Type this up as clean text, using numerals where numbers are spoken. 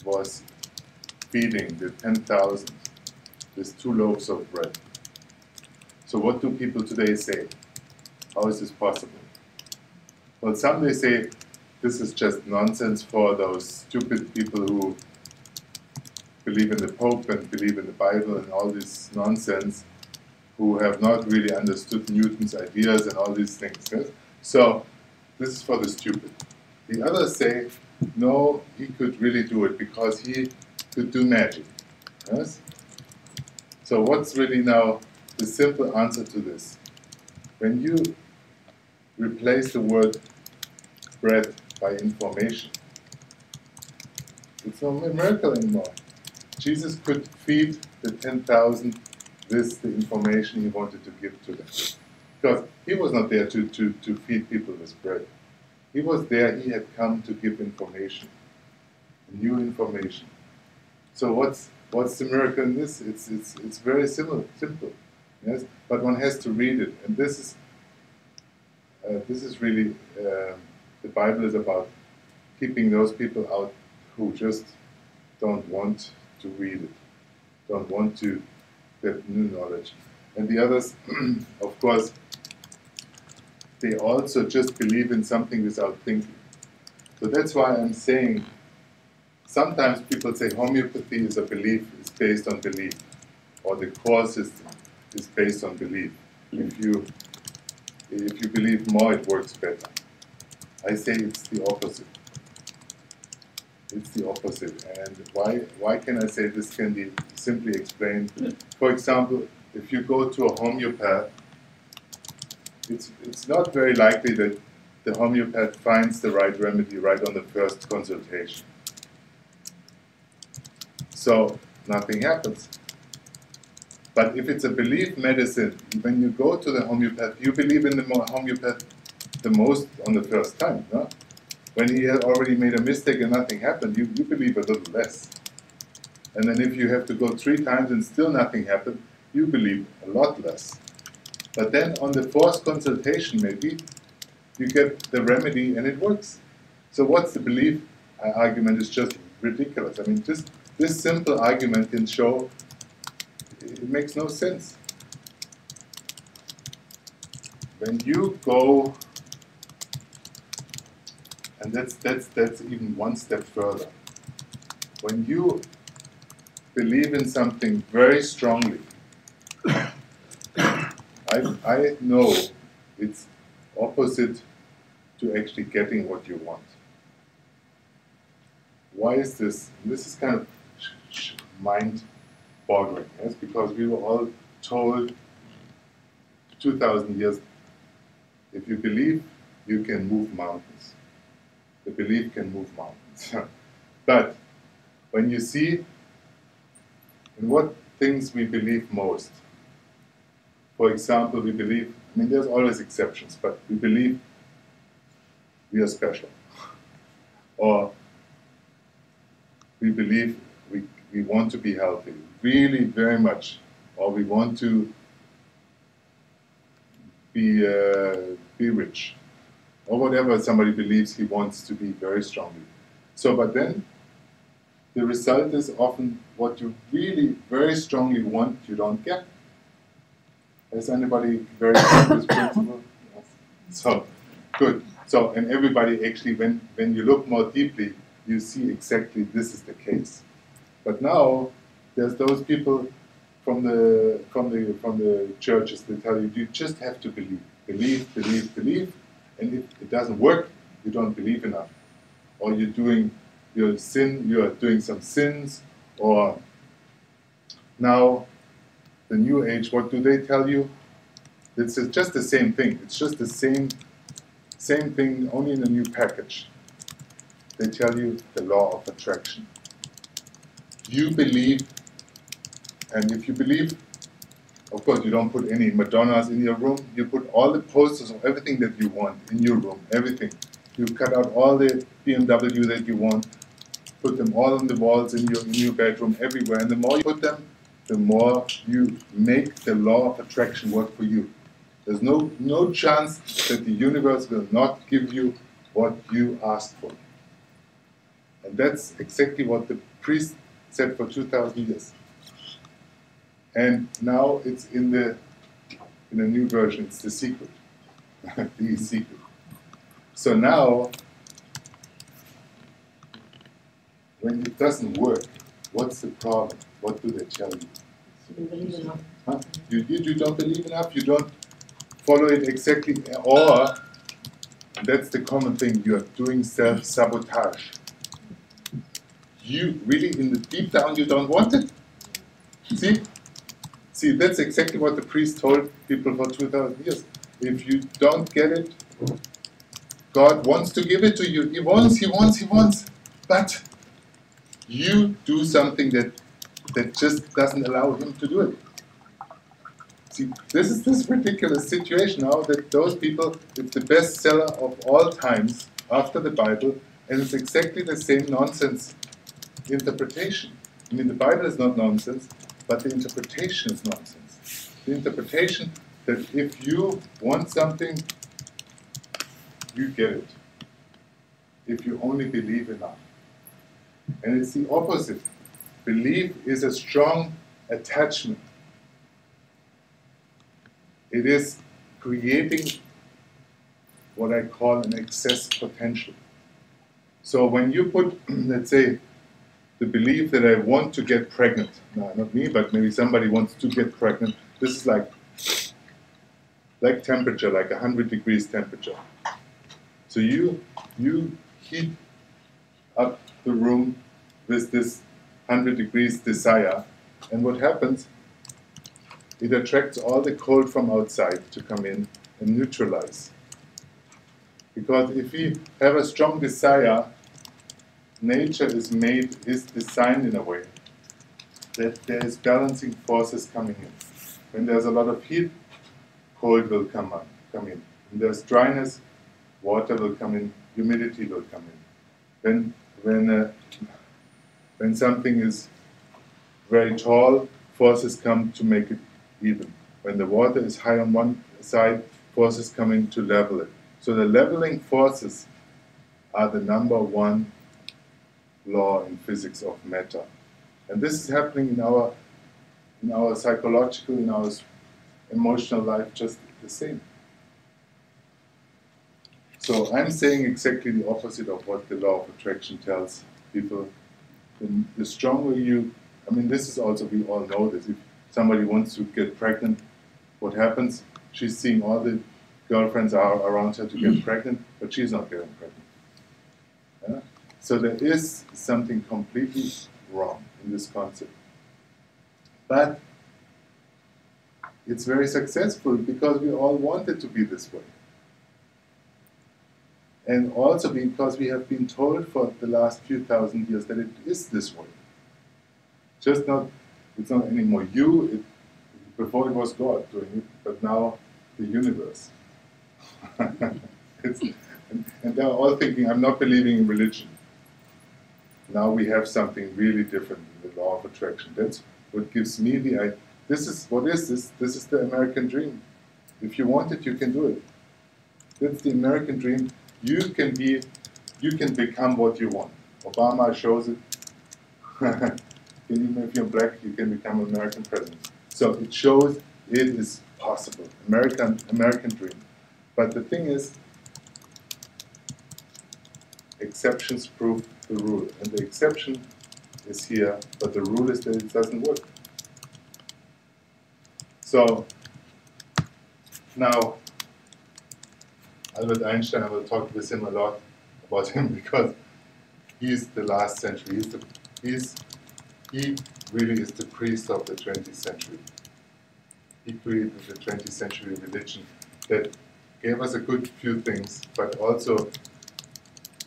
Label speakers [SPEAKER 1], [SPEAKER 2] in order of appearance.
[SPEAKER 1] was feeding the 10,000 with 2 loaves of bread. So what do people today say? How is this possible? Well, some they say this is just nonsense for those stupid people who believe in the Pope and believe in the Bible and all this nonsense, who have not really understood Newton's ideas and all these things. Yes? So this is for the stupid. The others say, no, he could really do it because he could do magic. Yes? So what's really now the simple answer to this? When you replace the word bread by information, it's no miracle anymore. Jesus could feed the 10,000 with the information he wanted to give to them. Because he was not there to feed people with bread. He was there, he had come to give information, new information. So what's the miracle in this? It's very simple, yes. But one has to read it, and this is really the Bible is about keeping those people out who just don't want to read it, don't want to get new knowledge, and the others, of course, they also just believe in something without thinking. So that's why I'm saying. Sometimes people say homeopathy is a belief, is based on belief, or the core system is based on belief. If you believe more, it works better. I say it's the opposite. It's the opposite. And why can I say this can be simply explained? For example, if you go to a homeopath, it's not very likely that the homeopath finds the right remedy right on the first consultation. So nothing happens. But if it's a belief medicine, when you go to the homeopath, you believe in the homeopath the most on the first time. No? When he had already made a mistake and nothing happened, you believe a little less. And then if you have to go 3 times and still nothing happened, you believe a lot less. But then on the 4th consultation maybe, you get the remedy and it works. So what's the belief argument is just ridiculous. I mean, just this simple argument can show it makes no sense. When you go, and that's even one step further. When you believe in something very strongly, I know it's opposite to actually getting what you want. Why is this? This is kind of mind-boggling, yes? Because we were all told 2,000 years, if you believe, you can move mountains. The belief can move mountains. But when you see in what things we believe most, for example, we believe, I mean, there's always exceptions, but we believe we are special. Or we believe we want to be healthy, really very much, or we want to be rich, or whatever somebody believes he wants to be very strongly. So, but then the result is often what you really very strongly want, you don't get. Has anybody very clear this principle? Yes. So, good. So, and everybody actually, when you look more deeply, you see exactly this is the case. But now there's those people from the churches that tell you just have to believe, and if it doesn't work, you don't believe enough, or you're doing some sins, or now the New Age. What do they tell you? It's just the same thing. It's just the same thing, only in a new package. They tell you the law of attraction. You believe, and if you believe, of course, you don't put any Madonnas in your room. You put all the posters of everything that you want in your room, everything. You cut out all the BMW that you want, put them all on the walls in your bedroom, everywhere. And the more you put them, the more you make the law of attraction work for you. There's no chance that the universe will not give you what you asked for. And that's exactly what the priest said for 2,000 years. And now it's in a new version, it's the secret. The secret. So now, when it doesn't work, what's the problem? What do they tell you?
[SPEAKER 2] You believe enough.
[SPEAKER 1] Huh? You don't believe enough, you don't follow it exactly, or, and that's the common thing, you are doing self-sabotage. You really, in the deep down, you don't want it. See, that's exactly what the priest told people for 2,000 years. If you don't get it, God wants to give it to you. He wants. But you do something that just doesn't allow him to do it. See, this is this ridiculous situation now that those people, it's the bestseller of all times after the Bible, and it's exactly the same nonsense interpretation. I mean, the Bible is not nonsense, but the interpretation is nonsense. The interpretation that if you want something, you get it. If you only believe enough. And it's the opposite. Belief is a strong attachment. It is creating what I call an excess potential. So when you put, let's say, the belief that I want to get pregnant, no, not me, but maybe somebody wants to get pregnant, this is like temperature, like 100 degrees temperature. So you heat up the room with this 100 degrees desire, and what happens? It attracts all the cold from outside to come in and neutralize. Because if we have a strong desire, nature is designed in a way that there is balancing forces coming in. When there's a lot of heat, cold will come in. When there's dryness, water will come in, humidity will come in. When something is very tall, forces come to make it even. When the water is high on one side, forces come in to level it. So the leveling forces are the number one law in physics of matter. And this is happening in our psychological, in our emotional life just the same. So I'm saying exactly the opposite of what the law of attraction tells people. The stronger you, I mean, this is also, we all know this. If somebody wants to get pregnant, what happens? She's seeing all the girlfriends are around her to get pregnant, but she's not getting pregnant. Yeah? So there is something completely wrong in this concept. But it's very successful because we all want it to be this way. And also because we have been told for the last few thousand years that it is this way. Just not, it's not anymore you, before it was God doing it, but now the universe. And they're all thinking, I'm not believing in religion. Now we have something really different in the law of attraction. That's what gives me the idea. What is this? This is the American dream. If you want it, you can do it. That's the American dream. You can become what you want. Obama shows it. Even if you're black, you can become an American president. So it shows it is possible. American dream. But the thing is, exceptions prove the rule. And the exception is here, but the rule is that it doesn't work. So now, Albert Einstein, I will talk with him a lot about him because he's the last century. He really is the priest of the 20th century. He created the 20th century religion that gave us a good few things, but also